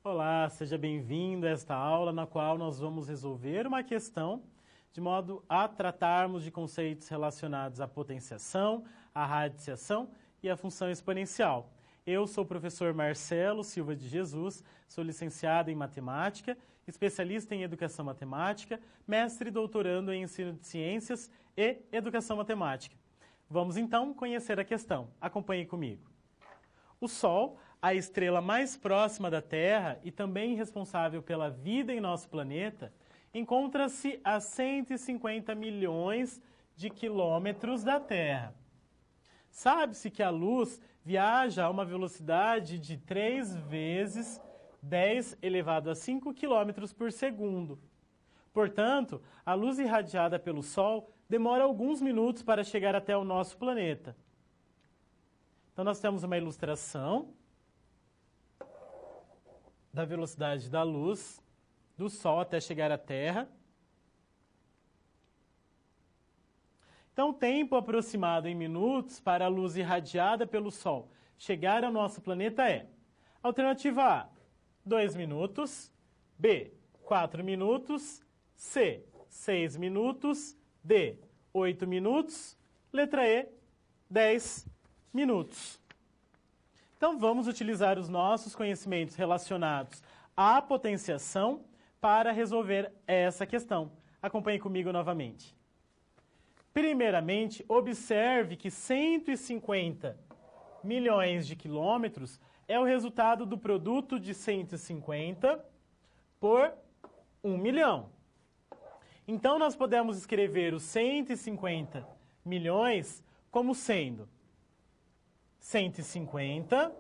Olá, seja bem-vindo a esta aula na qual nós vamos resolver uma questão de modo a tratarmos de conceitos relacionados à potenciação, à radiciação e à função exponencial. Eu sou o professor Marcelo Silva de Jesus, sou licenciado em Matemática, especialista em Educação Matemática, mestre e doutorando em Ensino de Ciências e Educação Matemática. Vamos então conhecer a questão. Acompanhe comigo. O Sol, a estrela mais próxima da Terra e também responsável pela vida em nosso planeta, encontra-se a 150 milhões de quilômetros da Terra. Sabe-se que a luz viaja a uma velocidade de 3 vezes 10 elevado a 5 quilômetros por segundo. Portanto, a luz irradiada pelo Sol demora alguns minutos para chegar até o nosso planeta. Então, nós temos uma ilustração da velocidade da luz do Sol até chegar à Terra. Então, o tempo aproximado em minutos para a luz irradiada pelo Sol chegar ao nosso planeta é: alternativa A, 2 minutos, B, 4 minutos, C, 6 minutos, D, 8 minutos, letra E, 10 minutos. Então, vamos utilizar os nossos conhecimentos relacionados à potenciação para resolver essa questão. Acompanhe comigo novamente. Primeiramente, observe que 150 milhões de quilômetros é o resultado do produto de 150 por 1 milhão. Então, nós podemos escrever os 150 milhões como sendo 150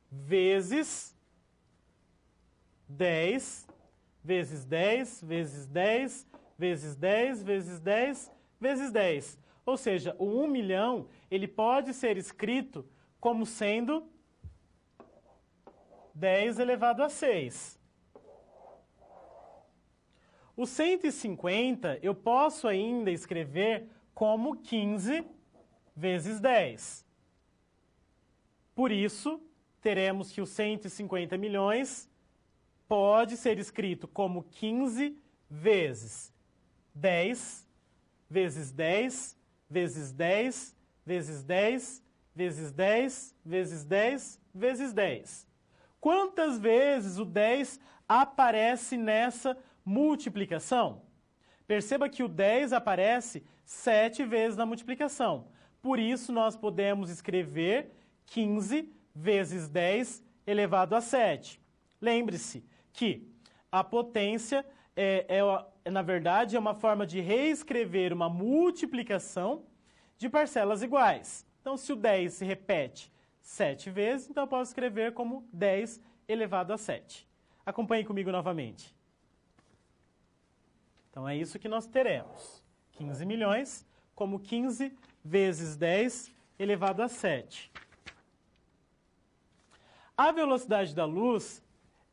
vezes 10, vezes 10, vezes 10, vezes 10, vezes 10, vezes 10. Ou seja, o 1 milhão, ele pode ser escrito como sendo 10 elevado a 6. O 150, eu posso ainda escrever como 15 vezes 10. Por isso, teremos que os 150 milhões pode ser escrito como 15 vezes 10, vezes 10, vezes 10, vezes 10, vezes 10, vezes 10, vezes 10. Quantas vezes o 10 aparece nessa multiplicação? Perceba que o 10 aparece 7 vezes na multiplicação. Por isso, nós podemos escrever 15 vezes 10 elevado a 7. Lembre-se que a potência na verdade, é uma forma de reescrever uma multiplicação de parcelas iguais. Então, se o 10 se repete 7 vezes, então eu posso escrever como 10 elevado a 7. Acompanhe comigo novamente. Então, é isso que nós teremos. 15 milhões como 15 vezes 10 elevado a 7. A velocidade da luz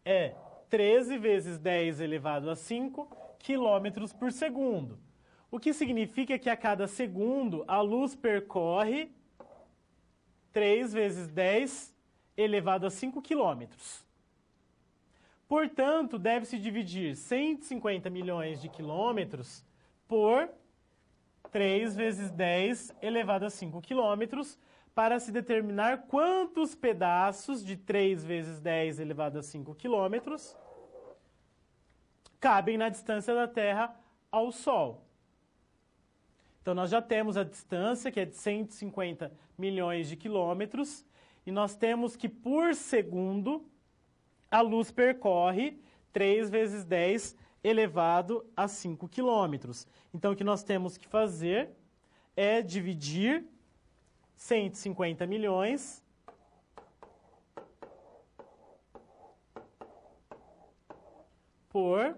é 13 vezes 10 elevado a 5 quilômetros por segundo. O que significa que a cada segundo a luz percorre 3 vezes 10 elevado a 5 quilômetros. Portanto, deve-se dividir 150 milhões de quilômetros por 3 vezes 10 elevado a 5 quilômetros para se determinar quantos pedaços de 3 vezes 10 elevado a 5 quilômetros cabem na distância da Terra ao Sol. Então, nós já temos a distância, que é de 150 milhões de quilômetros, e nós temos que, por segundo, a luz percorre 3 vezes 10 elevado a 5 quilômetros. Então, o que nós temos que fazer é dividir 150 milhões por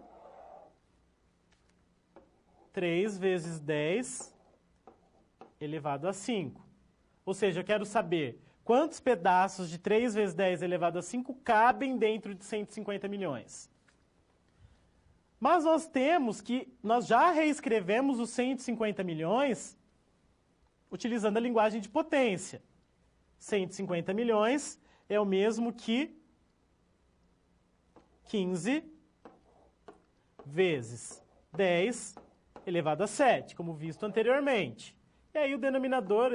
3 vezes 10 elevado a 5. Ou seja, eu quero saber quantos pedaços de 3 vezes 10 elevado a 5 cabem dentro de 150 milhões. Mas nós já reescrevemos os 150 milhões utilizando a linguagem de potência. 150 milhões é o mesmo que 15 vezes 10 elevado a 7, como visto anteriormente. E aí o denominador,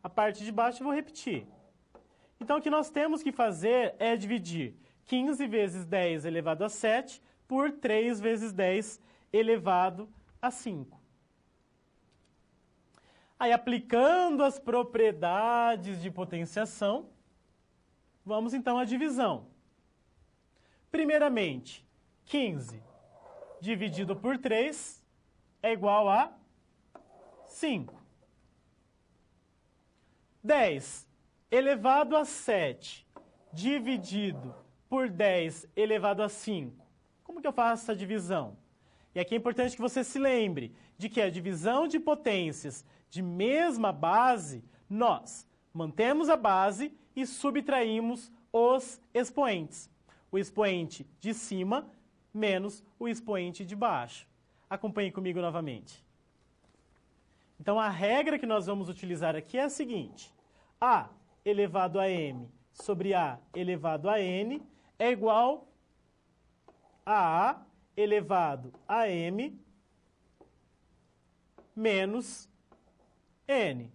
a parte de baixo, eu vou repetir. Então, o que nós temos que fazer é dividir 15 vezes 10 elevado a 7 por 3 vezes 10 elevado a 5. Aí, aplicando as propriedades de potenciação, vamos então à divisão. Primeiramente, 15 dividido por 3 é igual a 5. 10 elevado a 7 dividido por 10 elevado a 5. Como que eu faço essa divisão? E aqui é importante que você se lembre de que a divisão de potências de mesma base, nós mantemos a base e subtraímos os expoentes. O expoente de cima menos o expoente de baixo. Acompanhe comigo novamente. Então, a regra que nós vamos utilizar aqui é a seguinte. A elevado a m sobre A elevado a n é igual a A elevado a m menos n.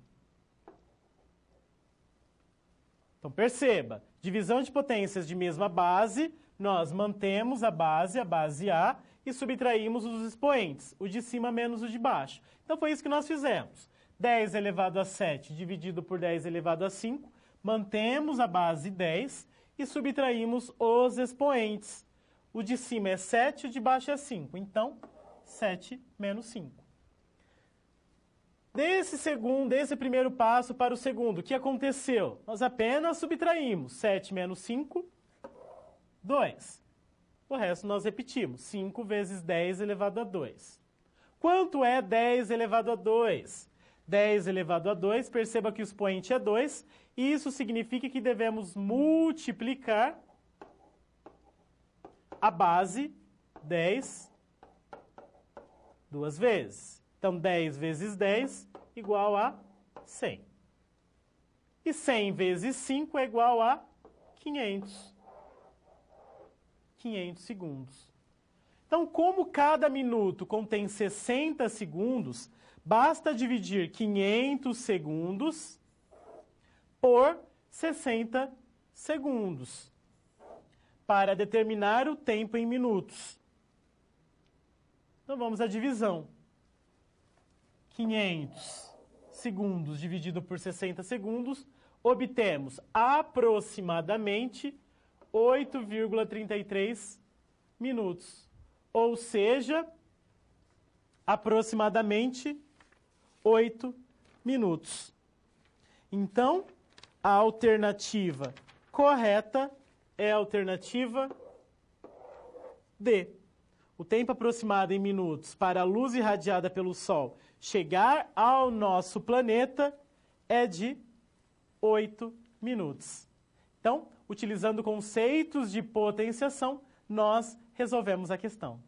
Então, perceba, divisão de potências de mesma base, nós mantemos a base A, e subtraímos os expoentes, o de cima menos o de baixo. Então, foi isso que nós fizemos. 10 elevado a 7 dividido por 10 elevado a 5, mantemos a base 10 e subtraímos os expoentes. O de cima é 7, o de baixo é 5. Então, 7 menos 5. Desse primeiro passo para o segundo, o que aconteceu? Nós apenas subtraímos 7 menos 5, 2. O resto nós repetimos, 5 vezes 10 elevado a 2. Quanto é 10 elevado a 2? 10 elevado a 2, perceba que o expoente é 2, e isso significa que devemos multiplicar a base 10 duas vezes. Então, 10 vezes 10 igual a 100. E 100 vezes 5 é igual a 500. 500 segundos. Então, como cada minuto contém 60 segundos, basta dividir 500 segundos por 60 segundos para determinar o tempo em minutos. Então, vamos à divisão. 500 segundos dividido por 60 segundos, obtemos aproximadamente 8,33 minutos. Ou seja, aproximadamente 8 minutos. Então, a alternativa correta é a alternativa D. O tempo aproximado em minutos para a luz irradiada pelo Sol chegar ao nosso planeta é de 8 minutos. Então, utilizando conceitos de potenciação, nós resolvemos a questão.